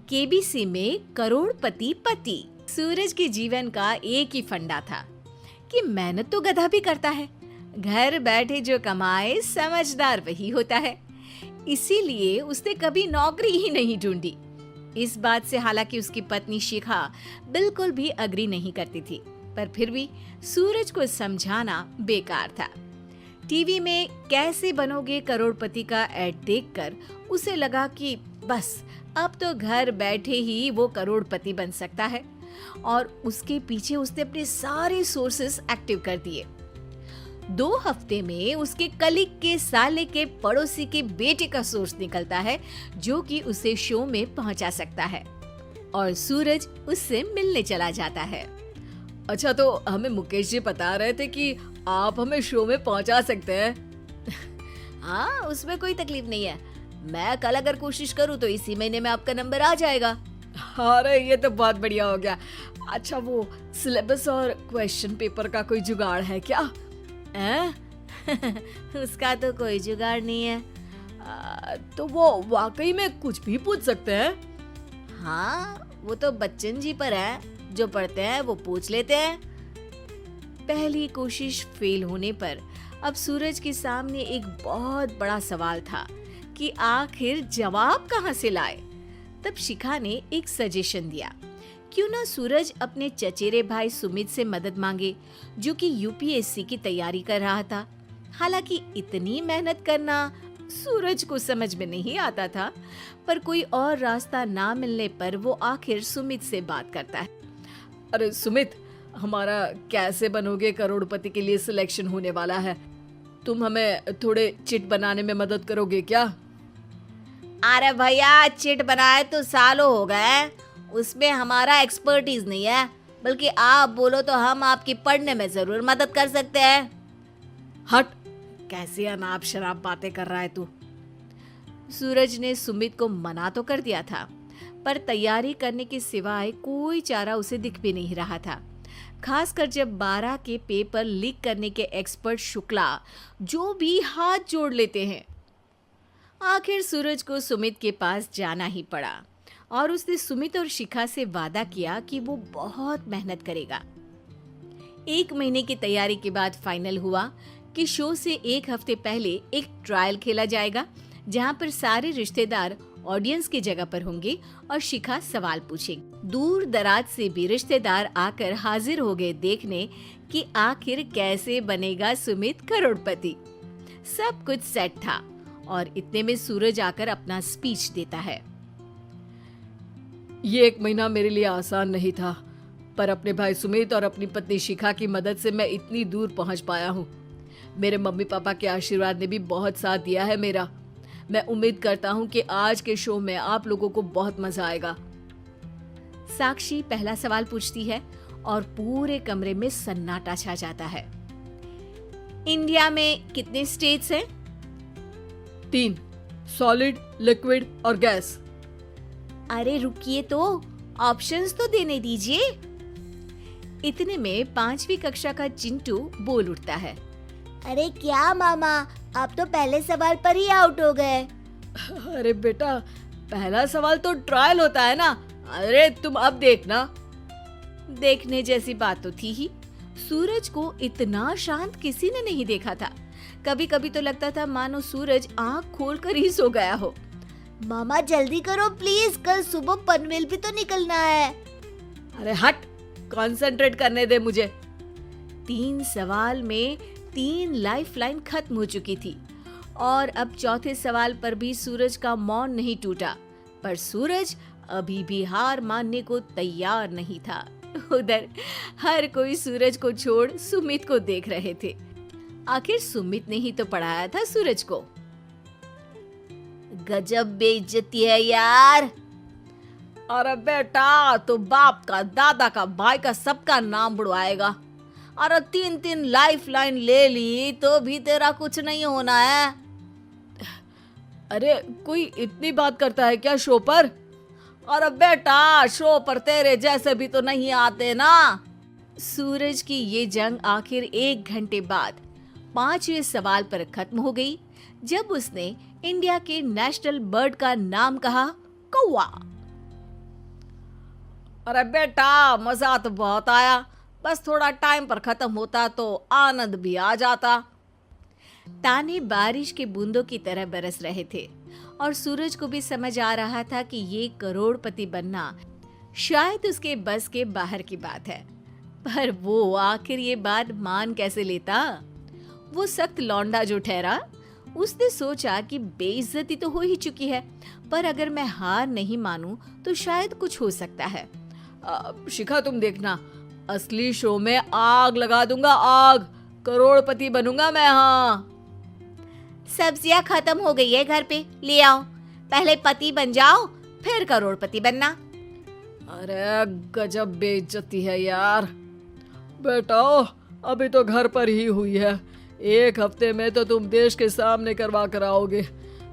KBC में करोड़पति पति। सूरज के जीवन का एक ही फंडा था कि मेहनत तो गधा भी करता है, घर बैठे जो कमाए समझदार वही होता है। इसीलिए उसने कभी नौकरी ही नहीं ढूंढी। इस बात से हालांकि उसकी पत्नी शिखा बिल्कुल भी अग्री नहीं करती थी, पर फिर भी सूरज को समझाना बेकार था। टीवी में कैसे बनोगे करोड़पति का ऐड देखकर उसे लगा कि बस अब तो घर बैठे ही वो करोड़पति बन सकता है, और उसके पीछे उसने अपने सारे सोर्सेस एक्टिव कर दिए। 2 हफ्ते में उसके कलीग के साले के पड़ोसी के बेटे का सोर्स निकलता है जो कि उसे शो में पहुंचा सकता है, और सूरज उससे मिलने चला जाता है। अच्छा, तो हमें मुकेश जी बता रहे थे कि आप हमें शो में पहुंचा सकते हैं। हाँ, उसमें कोई तकलीफ नहीं है। मैं कल अगर कोशिश करूँ तो इसी महीने में आपका नंबर आ जाएगा। अरे ये तो बहुत बढ़िया हो गया। अच्छा, वो सिलेबस और क्वेश्चन पेपर का कोई जुगाड़ है क्या? उसका तो कोई जुगाड़ नहीं है। तो वो वाकई में कुछ भी पूछ सकते हैं? हाँ, वो तो बच्चन जी पर है, जो पढ़ते हैं वो पूछ लेते हैं। पहली कोशिश फेल होने पर अब सूरज के सामने एक बहुत बड़ा सवाल था कि आखिर जवाब कहाँ से लाए। तब शिखा ने एक सजेशन दिया, क्यों ना सूरज अपने चचेरे भाई सुमित से मदद मांगे, जो कि यूपीएससी की तैयारी कर रहा था। हालांकि इतनी मेहनत करना सूरज को समझ में नहीं आता था, पर कोई और रास्ता ना मिलने पर वो आखिर सुमित से बात करता है। अरे सुमित, हमारा कैसे बनोगे करोड़पति के लिए सिलेक्शन होने वाला है। तुम हमें थोड़े चिट बनाने में मदद करोगे क्या? अरे भैया, चिट बनाए तो सालों हो गए, उसमें हमारा एक्सपर्टीज नहीं है, बल्कि आप बोलो तो हम आपकी पढ़ने में जरूर मदद कर सकते हैं। हट, कैसी अनाप शराब बातें कर रहा है तू। सूरज ने सुमित को मना तो कर दिया था, पर तैयारी करने के सिवाय कोई चारा उसे दिख भी नहीं रहा था। खासकर जब 12 के पेपर लीक करने के एक्सपर्ट शुक्ला जो भी हाथ जोड़ लेते हैं। आखिर सूरज को सुमित के पास जाना ही पड़ा, और उसने सुमित और शिखा से वादा किया कि वो बहुत मेहनत करेगा। 1 महीने की तैयारी के बाद फाइनल हुआ कि शो से 1 हफ्ते पहले एक ट्रायल खेला जाएगा, जहां पर सारे रिश्तेदार ऑडियंस की जगह पर होंगे और शिखा सवाल पूछेगी। दूर दराज से भी रिश्तेदार आकर हाजिर हो गए देखने कि आखिर कैसे बनेगा सुमित करोड़पति। सब कुछ सेट था, और इतने में सूरज आकर अपना स्पीच देता है। ये 1 महीना मेरे लिए आसान नहीं था, पर अपने भाई सुमित और अपनी पत्नी शिखा की मदद से मैं इतनी दूर पहुंच पाया हूँ। मेरे मम्मी पापा के आशीर्वाद ने भी बहुत साथ दिया है मेरा। मैं उम्मीद करता हूँ कि आज के शो में आप लोगों को बहुत मजा आएगा। साक्षी पहला सवाल पूछती है और पूरे कमरे में सन्नाटा छा जाता है। इंडिया में कितने स्टेट्स हैं? 3, सॉलिड, लिक्विड और गैस। अरे रुकिए, तो ऑप्शंस तो देने दीजिए। इतने में 5वीं कक्षा का चिंटू बोल उठता है। अरे क्या मामा, आप तो पहले सवाल पर ही आउट हो गए। अरे बेटा, पहला सवाल तो ट्रायल होता है ना। अरे तुम अब देखना। देखने जैसी बात तो थी ही। सूरज को इतना शांत किसी ने नहीं देखा था। कभी कभी तो लगता था मानो सूरज आंख खोलकर ही सो गया हो। मामा जल्दी करो प्लीज, कल सुबह पनवेल भी तो निकलना है। अरे हट, कंसंट्रेट करने दे मुझे। 3 सवाल में 3 लाइफलाइन खत्म हो चुकी थी, और अब चौथे सवाल पर भी सूरज का मौन नहीं टूटा। पर सूरज अभी भी हार मानने को तैयार नहीं था। उधर हर कोई सूरज को छोड़ सुमित को देख रहे थे। आखिर सुमित ने ही तो पढ़ाया था सूरज को। गजब बेइज्जती है यार। अरे बेटा, तो बाप का, दादा का, भाई का, सबका नाम बुड़वाएगा। अरे 3 लाइफलाइन ले ली तो भी तेरा कुछ नहीं होना है। अरे कोई इतनी बात करता है क्या शो पर? अरे बेटा, शो पर तेरे जैसे भी तो नहीं आते ना। सूरज की ये जंग आखिर 1 घंटे बाद 5वें सवाल पर खत्म हो गई, जब उसने इंडिया के नेशनल बर्ड का नाम कहा, कौवा। अरे बेटा, मजा तो बहुत आया, बस थोड़ा टाइम पर खत्म होता तो आनंद भी आ जाता। ताने बारिश के बूंदों की तरह बरस रहे थे और सूरज को भी समझ आ रहा था कि ये करोड़पति बनना शायद उसके बस के बाहर की बात है। पर वो आखिर ये बात मान कैसे लेता? वो सख्त लौंडा जो ठहरा, उसने सोचा कि बेइज्जती तो हो ही चुकी है, पर अगर मैं हार नहीं मानूं तो शायद कुछ हो सकता है। शिखा, तुम देखना, असली शो में आग लगा दूंगा, आग, करोड़पति बनूंगा मैं। हाँ, सब्जियां खत्म हो गई है घर पे, ले आओ। पहले पति बन जाओ, फिर करोड़पति बनना। अरे गजब बेइज्जती है यार। बेटा, अभी तो घर पर ही हुई है, 1 हफ्ते में तो तुम देश के सामने करवा कर आओगे।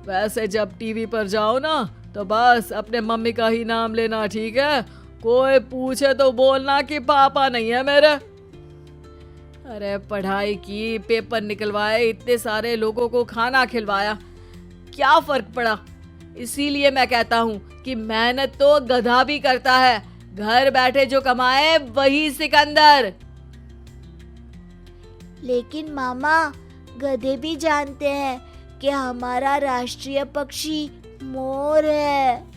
वैसे जब टीवी पर जाओ ना तो बस अपने मम्मी का ही नाम लेना, ठीक है? कोई पूछे तो बोलना कि पापा नहीं है मेरे। अरे पढ़ाई की, पेपर निकलवाए, इतने सारे लोगों को खाना खिलवाया, क्या फर्क पड़ा? इसीलिए मैं कहता हूँ कि मेहनत तो गधा भी करता है, घर बैठे जो कमाए वही सिकंदर। लेकिन मामा, गधे भी जानते हैं कि हमारा राष्ट्रीय पक्षी मोर है।